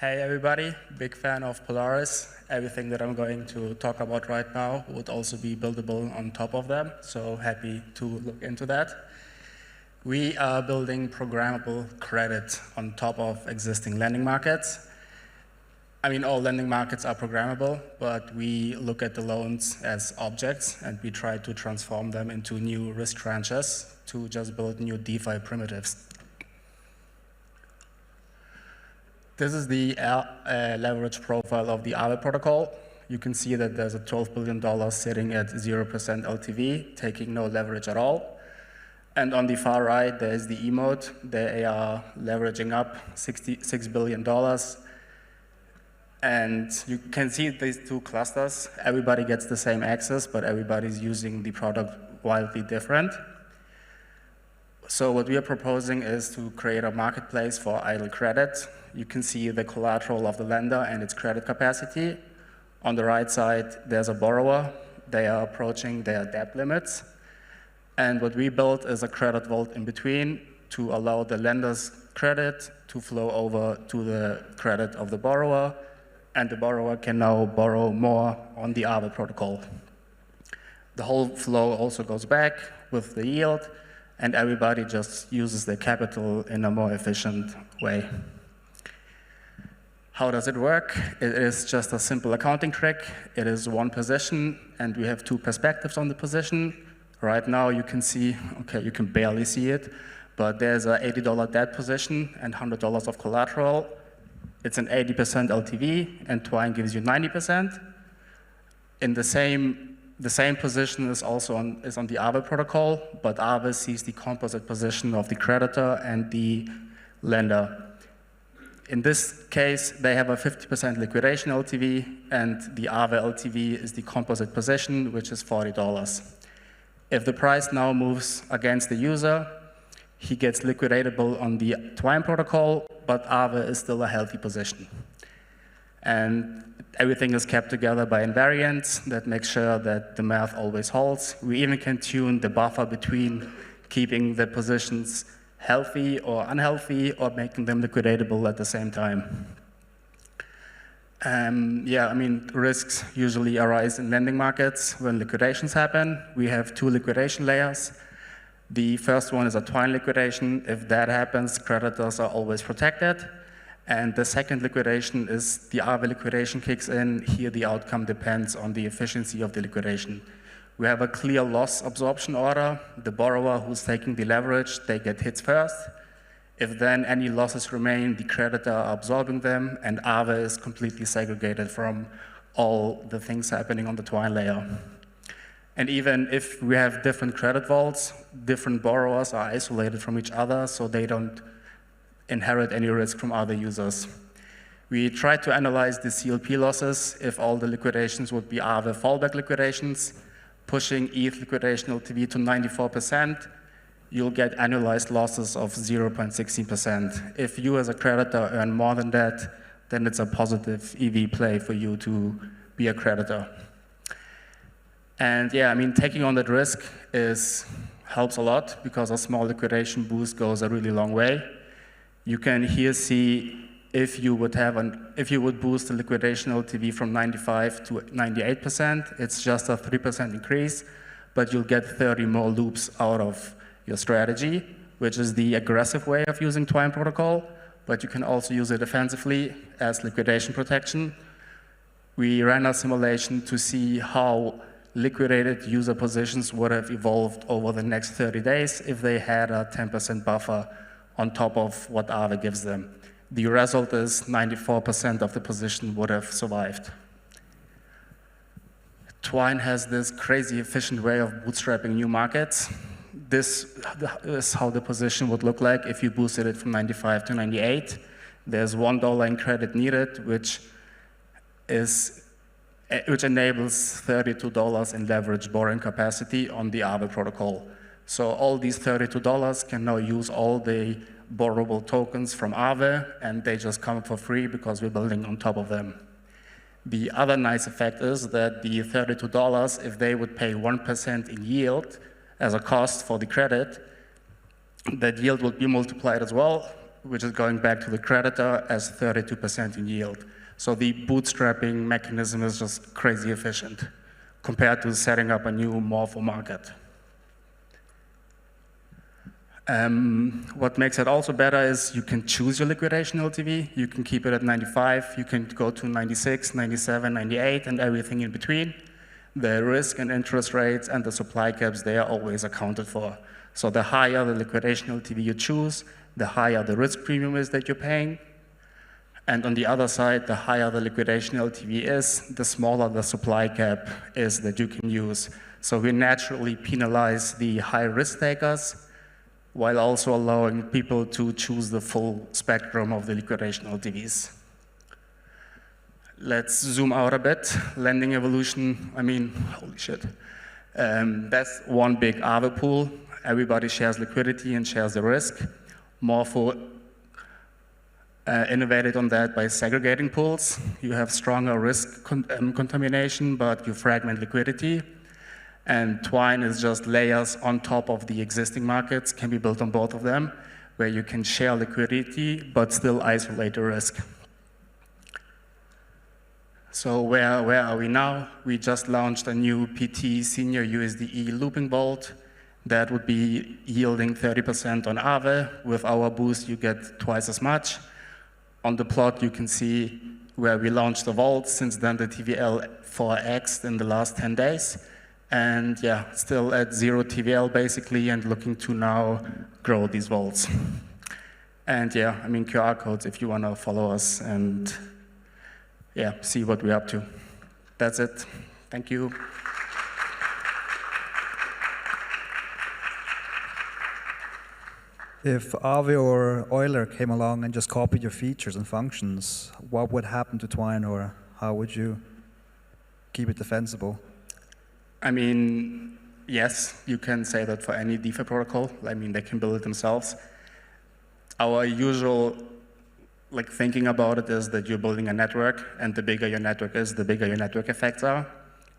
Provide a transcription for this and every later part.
Hey everybody, big fan of Polaris. Everything that I'm going to talk about right now would also be buildable on top of them, so happy to look into that. We are building programmable credit on top of existing lending markets. I mean, all lending markets are programmable, but we look at the loans as objects and we try to transform them into new risk tranches to just build new DeFi primitives. This is the leverage profile of the Aave protocol. You can see that there's a $12 billion sitting at 0% LTV, taking no leverage at all. And on the far right, there's the E mode. They are leveraging up $66 billion. And you can see these two clusters. Everybody gets the same access, but everybody's using the product wildly different. So what we are proposing is to create a marketplace for idle credit. You can see the collateral of the lender and its credit capacity. On the right side, there's a borrower. They are approaching their debt limits. And what we built is a credit vault in between to allow the lender's credit to flow over to the credit of the borrower, and the borrower can now borrow more on the Aave protocol. The whole flow also goes back with the yield, and everybody just uses their capital in a more efficient way. How does it work? It is just a simple accounting trick. It is one position, and we have two perspectives on the position. Right now, you can see, okay, you can barely see it, but there's an $80 debt position and $100 of collateral. It's an 80% LTV, and Twyne gives you 90%. In the same position is also on the Aave protocol, but Aave sees the composite position of the creditor and the lender. In this case, they have a 50% liquidation LTV, and the Aave LTV is the composite position, which is $40. If the price now moves against the user, he gets liquidatable on the Twyne protocol, but Aave is still a healthy position. And everything is kept together by invariants that makes sure that the math always holds. We even can tune the buffer between keeping the positions healthy or unhealthy, or making them liquidatable at the same time. Yeah, I mean, risks usually arise in lending markets when liquidations happen. We have two liquidation layers. The first one is a Twyne liquidation. If that happens, creditors are always protected. And the second liquidation is the Aave liquidation kicks in. Here, the outcome depends on the efficiency of the liquidation. We have a clear loss absorption order. The borrower who's taking the leverage, they get hits first. If then any losses remain, the creditor are absorbing them, and Aave is completely segregated from all the things happening on the Twyne layer. And even if we have different credit vaults, different borrowers are isolated from each other, so they don't inherit any risk from other users. We try to analyze the CLP losses if all the liquidations would be Aave fallback liquidations, pushing ETH liquidation LTV to 94%, you'll get annualized losses of 0.16%. If you as a creditor earn more than that, then it's a positive EV play for you to be a creditor. And yeah, I mean, taking on that risk helps a lot because a small liquidation boost goes a really long way. You can here see if you would boost the liquidation LTV from 95 to 98%, it's just a 3% increase, but you'll get 30 more loops out of your strategy, which is the aggressive way of using Twyne protocol, but you can also use it offensively as liquidation protection. We ran a simulation to see how liquidated user positions would have evolved over the next 30 days if they had a 10% buffer on top of what Aave gives them. The result is 94% of the position would have survived. Twyne has this crazy efficient way of bootstrapping new markets. This is how the position would look like if you boosted it from 95 to 98. There's $1 in credit needed, which enables $32 in leverage borrowing capacity on the Aave protocol. So all these $32 can now use all the borrowable tokens from Aave, and they just come for free because we're building on top of them. The other nice effect is that the $32, if they would pay 1% in yield as a cost for the credit, that yield would be multiplied as well which is going back to the creditor, as 32% in yield. So the bootstrapping mechanism is just crazy efficient compared to setting up a new morpho market. What makes it also better is you can choose your liquidation LTV. You can keep it at 95. You can go to 96, 97, 98, and everything in between. The risk and interest rates and the supply caps, they are always accounted for. So the higher the liquidation LTV you choose, the higher the risk premium is that you're paying. And on the other side, the higher the liquidation LTV is, the smaller the supply cap is that you can use. So we naturally penalize the high risk takers, while also allowing people to choose the full spectrum of the liquidation LTVs. Let's zoom out a bit. Lending evolution, I mean, holy shit. That's one big Aave pool. Everybody shares liquidity and shares the risk. Morpho innovated on that by segregating pools. You have stronger risk contamination, but you fragment liquidity. And Twyne is just layers on top of the existing markets, can be built on both of them, where you can share liquidity, but still isolate the risk. So where are we now? We just launched a new PT senior USDE looping vault that would be yielding 30% on Aave. With our boost, you get twice as much. On the plot, you can see where we launched the vault. Since then, the TVL 4x in the last 10 days. And yeah, still at 0 TVL basically, and looking to now grow these vaults. And yeah, I mean, QR codes if you want to follow us and yeah, see what we're up to. That's it. Thank you. If Aave or Euler came along and just copied your features and functions, what would happen to Twyne, or how would you keep it defensible? I mean, yes, you can say that for any DeFi protocol. I mean, they can build it themselves. Our usual thinking about it is that you're building a network, and the bigger your network is, the bigger your network effects are.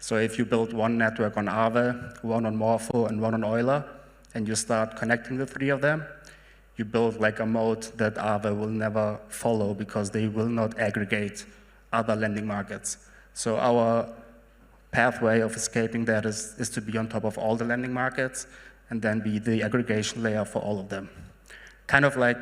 So if you build one network on Aave, one on Morpho, and one on Euler, and you start connecting the three of them, you build a moat that Aave will never follow because they will not aggregate other lending markets. So our pathway of escaping that is to be on top of all the lending markets and then be the aggregation layer for all of them. Kind of like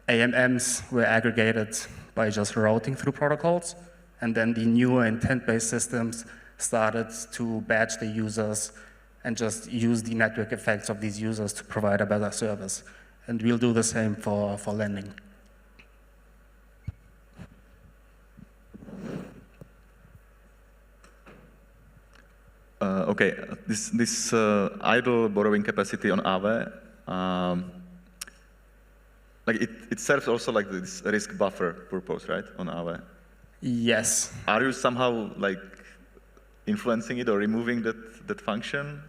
AMMs were aggregated by just routing through protocols, and then the newer intent-based systems started to batch the users and just use the network effects of these users to provide a better service. And we'll do the same for lending. Okay, this idle borrowing capacity on Aave, it serves also this risk buffer purpose, right, on Aave? Yes. Are you somehow influencing it or removing that function?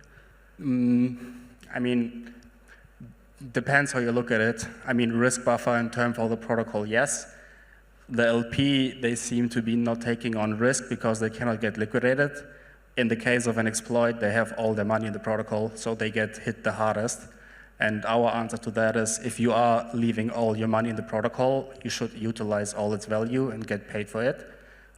I mean, depends how you look at it. I mean, risk buffer in terms of the protocol, yes. The LP, they seem to be not taking on risk because they cannot get liquidated. In the case of an exploit, they have all their money in the protocol, so they get hit the hardest. And our answer to that is, if you are leaving all your money in the protocol, you should utilize all its value and get paid for it,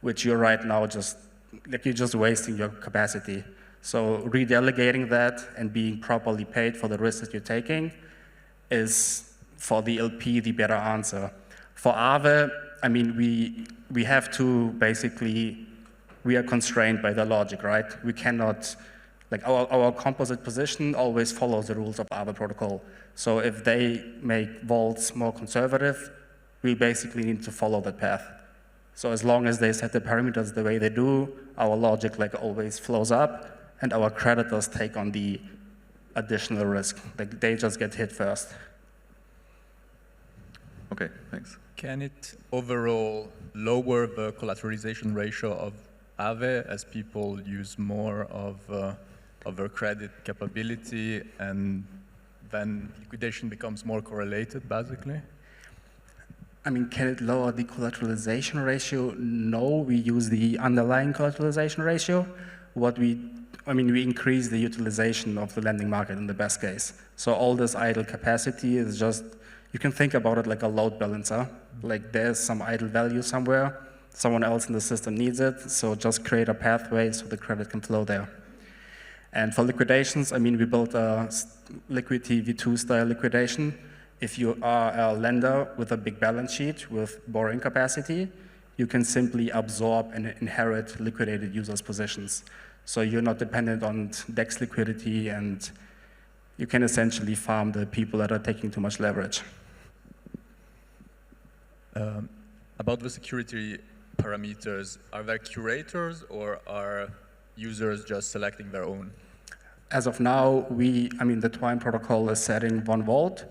which you're right now you're just wasting your capacity. So redelegating that and being properly paid for the risk that you're taking is, for the LP, the better answer. For Aave, I mean, we have to basically, we are constrained by the logic, right? We cannot, our composite position always follows the rules of Aave protocol. So if they make vaults more conservative, we basically need to follow that path. So as long as they set the parameters the way they do, our logic always flows up, and our creditors take on the additional risk. They just get hit first. Okay, thanks. Can it overall lower the collateralization ratio of Aave as people use more of their credit capability, and then liquidation becomes more correlated, basically? I mean, can it lower the collateralization ratio? No, we use the underlying collateralization ratio. We increase the utilization of the lending market in the best case. So all this idle capacity is just You can think about it like a load balancer. Like there's some idle value somewhere, someone else in the system needs it, so just create a pathway so the credit can flow there. And for liquidations, I mean, we built a liquidity V2 style liquidation. If you are a lender with a big balance sheet with borrowing capacity, you can simply absorb and inherit liquidated users' positions. So you're not dependent on DEX liquidity, and you can essentially farm the people that are taking too much leverage. About the security parameters, are there curators or are users just selecting their own? As of now, the Twyne protocol is setting 1 volt,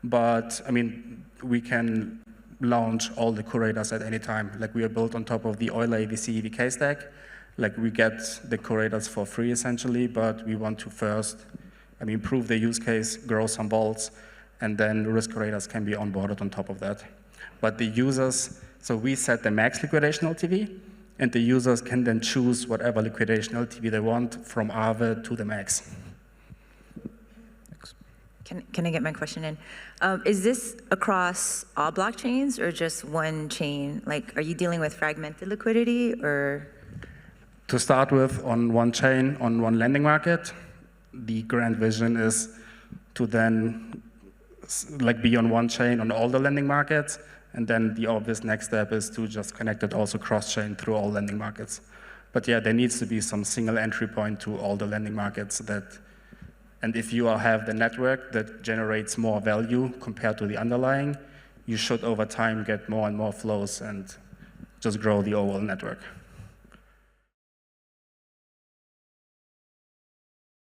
but we can launch all the curators at any time. Like we are built on top of the Euler AVC EVK stack. Like we get the curators for free essentially, but we want to first, prove the use case, grow some vaults, and then risk curators can be onboarded on top of that. But the users, so we set the max liquidation LTV, and the users can then choose whatever liquidation LTV they want from Aave to the max. Can I get my question in? Is this across all blockchains or just one chain? Like, are you dealing with fragmented liquidity or? To start with, on one chain, on one lending market, the grand vision is to then be on one chain on all the lending markets, and then the obvious next step is to just connect it also cross-chain through all lending markets. But yeah, there needs to be some single entry point to all the lending markets and if you have the network that generates more value compared to the underlying, you should over time get more and more flows and just grow the overall network.